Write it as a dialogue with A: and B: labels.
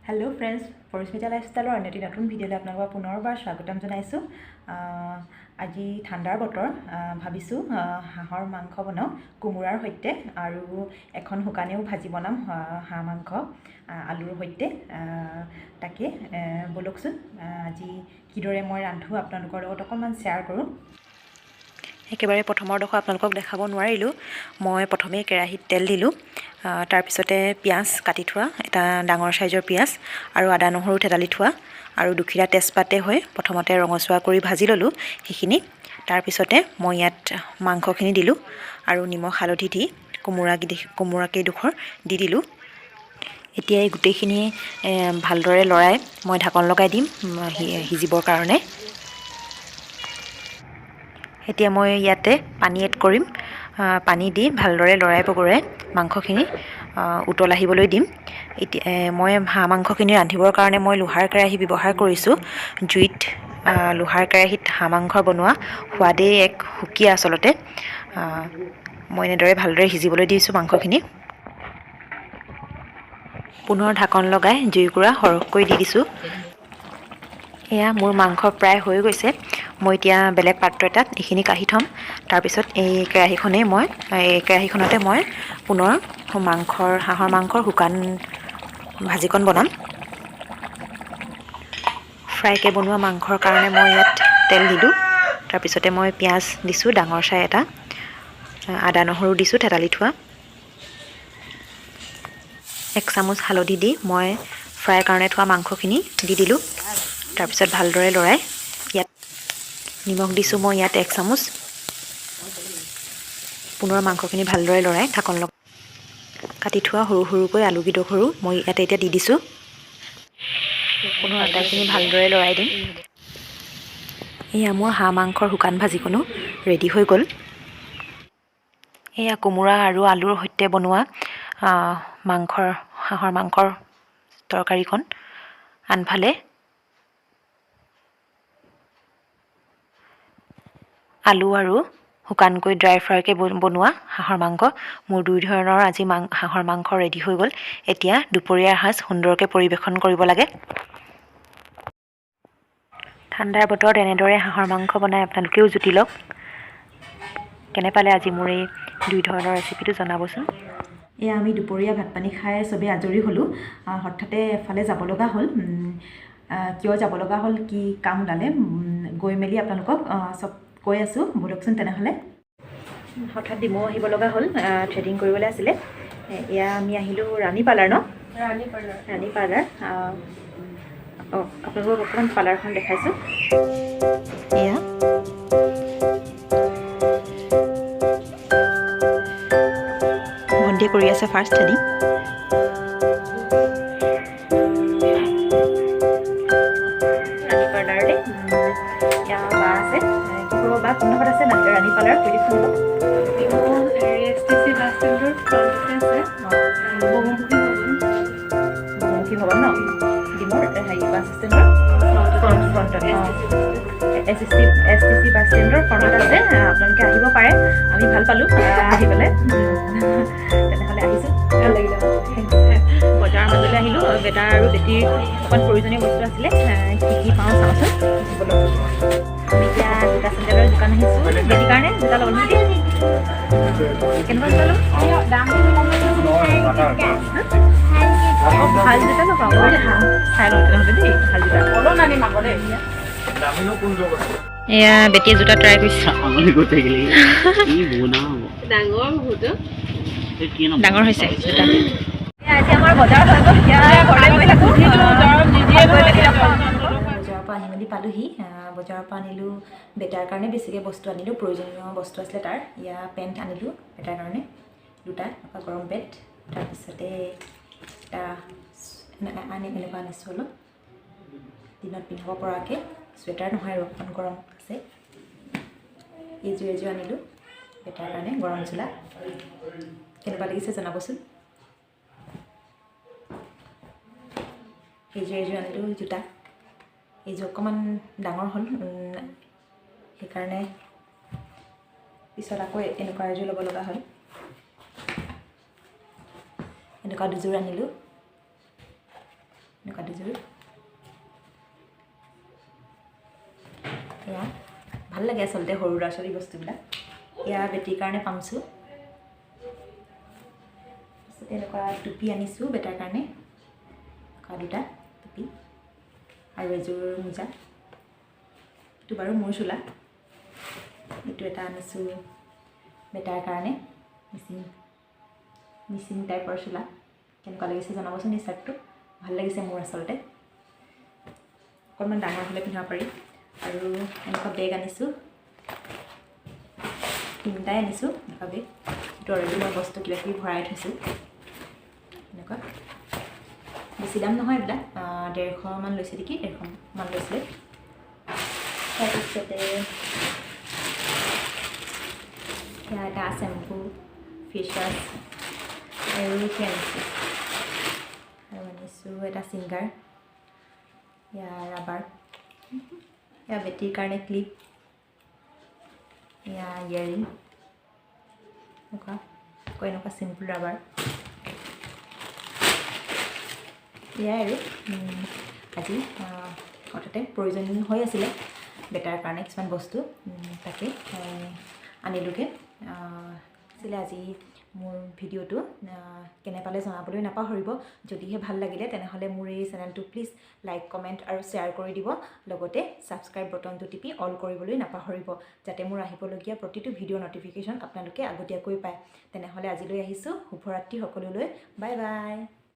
A: hello friends Parismita लाइफस्टाइलर अন্য এটি নতুন ভিডিঅ'লৈ আপোনালোকক পুনৰবাৰ স্বাগতম জনাইছোঁ আজি ঠাণ্ডাৰ বতৰ ভাবিছোঁ হাঁহৰ মাংস বনাওঁ কোমোৰাৰ সৈতে আৰু এখন শুকানেও ভাজি বনাম হাঁহ মাংস আলুৰ সৈতে তাকে বলকচোন আজি কিদৰে মই ৰান্ধো আপোনালোকৰ লগত অকণমান শ্বেয়াৰ কৰোঁ একেবাৰে প্ৰথমৰ ডোখৰ আপোনালোকক দেখাব নোৱাৰিলোঁ মই প্ৰথমে কেৰাহীত তেল দিলোঁ তাৰপিছতে পিঁয়াজ কাটি থোৱা এটা ডাঙৰ সাইজৰ পিঁয়াজ আৰু আদা নহৰু থেতালি থোৱা আৰু দুখিলা তেজপাতে হৈ প্ৰথমতে ৰঙচুৱা কৰি ভাজি ল'লোঁ সেইখিনি তাৰপিছতে মই ইয়াত মাংসখিনি দিলোঁ আৰু নিমখ হালধি দি কোমোৰাকেইডোখৰ দি দিলোঁ এতিয়া এই গোটেইখিনি ভালদৰে লৰাই মই ঢাকন লগাই দিম সিজিবৰ কাৰণে এতিয়া মই ইয়াতে পানী এড কৰিম পানী দি ভালদৰে লৰাই পগুৰাই মাংসখিনি উতল আহিবলৈ দিম এতিয়া মই হাঁহ মাংসখিনি ৰান্ধিবৰ কাৰণে মই লোহাৰ কেৰাহী ব্যৱহাৰ কৰিছোঁ জুইত লোহাৰ কেৰাহীত হাঁহ মাংস বনোৱা সোৱাদেই এক সুকীয়া আচলতে মই এনেদৰে ভালদৰে সিজিবলৈ দিছোঁ মাংসখিনি পুনৰ ঢাকন লগাই জুইকুৰা সৰহকৈ দি দিছোঁ এয়া মোৰ মাংস প্ৰায় হৈ গৈছে মই এতিয়া বেলেগ পাত্ৰ এটাত এইখিনি কাঢ়ি থ'ম তাৰপিছত এই কেৰাহীখনতে মই পুনৰ হাঁহৰ মাংসৰ শুকান ভাজিকণ বনাম ফ্ৰাইকৈ বনোৱা মাংসৰ কাৰণে মই ইয়াত তেল দিলোঁ তাৰপিছতে মই পিঁয়াজ দিছোঁ ডাঙৰ চাই এটা আদা নহৰু দিছোঁ থেতালি থোৱা 1 চামুচ হালধি দি মই ফ্ৰাই কাৰণে থোৱা মাংসখিনি দি দিলোঁ তাৰপিছত ভালদৰে লৰাই ইয়াত নিমখ দিছোঁ মই ইয়াত 1 চামুচ পুনৰ মাংসখিনি ভালদৰে লৰাই ঢাকন লগাই কাটি থোৱা সৰু সৰুকৈ আলুকেইডোখৰো মই ইয়াতে এতিয়া দি দিছোঁ পুনৰ আটাইখিনি ভালদৰে লৰাই দিম এয়া মোৰ হাঁহ মাংসৰ শুকান ভাজিকণো ৰেডি হৈ গ'ল এয়া কোমোৰা আৰু আলুৰ সৈতে বনোৱা হাঁহৰ মাংসৰ তৰকাৰীখন আনফালে আলু আৰু শুকানকৈ ড্ৰাই ফ্ৰাইকৈ বনোৱা হাঁহৰ মাংস মোৰ দুই ধৰণৰ আজি হাঁহৰ মাংস ৰেডি হৈ গ'ল এতিয়া দুপৰীয়াৰ সাঁজ সুন্দৰকৈ পৰিৱেশন কৰিব লাগে ঠাণ্ডাৰ বতৰত এনেদৰে হাঁহৰ মাংস বনাই আপোনালোকেও জুতি লওক কেনে পালে আজি মোৰ এই দুই ধৰণৰ ৰেচিপিটো জনাবচোন এয়া আমি দুপৰীয়া ভাত পানী খাই চবেই আজৰি হ'লোঁ হঠাতে এফালে যাব লগা হ'ল কিয় যাব লগা হ'ল কি কাম ওলালে গৈ মেলি আপোনালোকক চব কৈ আছোঁ বলকচোন তেনেহ'লে হঠাৎ ডিমৌ আহিব লগা হ'ল থ্ৰেডিং কৰিবলৈ আছিলে এয়া আমি আহিলোঁ ৰাণী পাৰ্লাৰ ন ৰাণী পাৰ্লাৰ আপোনালোকক অকণমান পাৰ্লাৰখন দেখাইছোঁ এয়া ভণ্টিয়ে কৰি আছে ফাৰ্ষ্ট থ্ৰেডিং ৰাণী পাৰ্লাৰতে এয়া বা আছে বা কোনডোখৰত আছে ৰাণী পাৰ্লাৰ কৈ দিছোঁ বহুমুখী ভৱন ন ডিমৰ হেৰি বাছ ষ্টেণ্ডৰ ফ্ৰণ্টত এছ টি চি বাছ ষ্টেণ্ডৰ ফ্ৰণ্টত আছে আপোনালোকে আহিব পাৰে আমি ভাল পালোঁ আহিবলৈ তেনেহ'লে আহিছোঁ ভাল লাগিলে বজাৰৰ মাজলৈ আহিলোঁ বেটাৰ আৰু বেটিৰ অকণ প্ৰয়োজনীয় বস্তু আছিলে কি পাওঁ চাওঁচোন আমি এতিয়া জোতা চেণ্ডেলৰ দোকান আহিছোঁ বেটিৰ কাৰণে জোতা ল'ব নেকি কেনেকুৱা জোতা ল'ম ভাল জোতা লগাওঁ চাই লওঁ তেনেহ'লে দেই ভাল জোতা এয়া বেটিয়ে জোতা ট্ৰাই কৰিছে ডাঙৰ হৈছে জোতা আজি আমাৰ বজাৰ হৈ গ'ল এতিয়া ঘৰলৈ গৈ থাকোঁ বজাৰৰ পৰা আনি মেলি পালোঁহি বজাৰৰ পৰা আনিলোঁ বেটাৰ কাৰণে বেছিকৈ বস্তু আনিলোঁ প্ৰয়োজনীয় বস্তু আছিলে তাৰ ইয়া পেণ্ট আনিলোঁ বেটাৰ কাৰণে দুটা গৰম পেণ্ট তাৰপিছতে এটা এনেকুৱা আনিছোঁ অলপ দিনত পিন্ধিব পৰাকৈ চুৱেটাৰ নহয় আৰু অকণ গৰম আছে এযোৰ আনিলোঁ বেটাৰ কাৰণে গৰম চোলা কেনেকুৱা লাগিছে জনাবচোন এযোৰ আনিলোঁ জোতা এইযোৰ অকণমান ডাঙৰ হ'ল সেইকাৰণে পিছত আকৌ এনেকুৱা এযোৰ ল'ব লগা হ'ল এনেকুৱা দুযোৰ আনিলোঁ এনেকুৱা দুযোৰ এয়া ভাল লাগে আচলতে সৰু ল'ৰা ছোৱালী বস্তুবিলাক এয়া বেটিৰ কাৰণে পামছোঁ এনেকুৱা টুপি আনিছোঁ বেটাৰ কাৰণে এনেকুৱা দুটা টুপি আৰু এযোৰ মোজা এইটো বাৰু মোৰ চোলা এইটো এটা আনিছোঁ বেটাৰ কাৰণে মিচিং টাইপৰ চোলা কেনেকুৱা লাগিছে জনাবচোন এই চাৰ্টটো ভাল লাগিছে মোৰ আচলতে অকণমান ডাঙৰ হ'লে পিন্ধিব পাৰি আৰু এনেকুৱা বেগ আনিছোঁ তিনিটাই আনিছোঁ এনেকুৱা বেগ এইটো অলৰেডি মই বস্তু কিবাকিবি ভৰাই থৈছোঁ এনেকুৱা বেছি দাম নহয় এইবিলাক 150 মান লৈছে নেকি 150 মান লৈছিলে তাৰপিছতে সেয়া এটা চেম্পু ফেচ ৱাছ আৰু কি আনিছোঁ আৰু আনিছোঁ এটা ছিংগাৰ এয়া ৰাবাৰ এয়া বেটিৰ কাৰণে ক্লিপ এয়া ইয়েৰিং এনেকুৱা আকৌ এনেকুৱা চিম্পল ৰাবাৰ এয়াই আৰু আজি হঠাতে প্ৰয়োজন হৈ আছিলে বেটাৰ কাৰণে কিছুমান বস্তু তাকে আনিলোগৈ আছিলে আজি মোৰ ভিডিঅ'টো কেনে পালে জনাবলৈ নাপাহৰিব যদিহে ভাল লাগিলে তেনেহ'লে মোৰ এই চেনেলটো প্লিজ লাইক কমেণ্ট আৰু শ্বেয়াৰ কৰি দিব লগতে ছাবস্ক্ৰাইব বটনটো টিপি অল কৰিবলৈ নাপাহৰিব যাতে মোৰ আহিবলগীয়া প্ৰতিটো ভিডিঅ' নটিফিকেশ্যন আপোনালোকে আগতীয়াকৈ পায় তেনেহ'লে আজিলৈ আহিছোঁ শুভৰাত্ৰি সকলোলৈ বাই বাই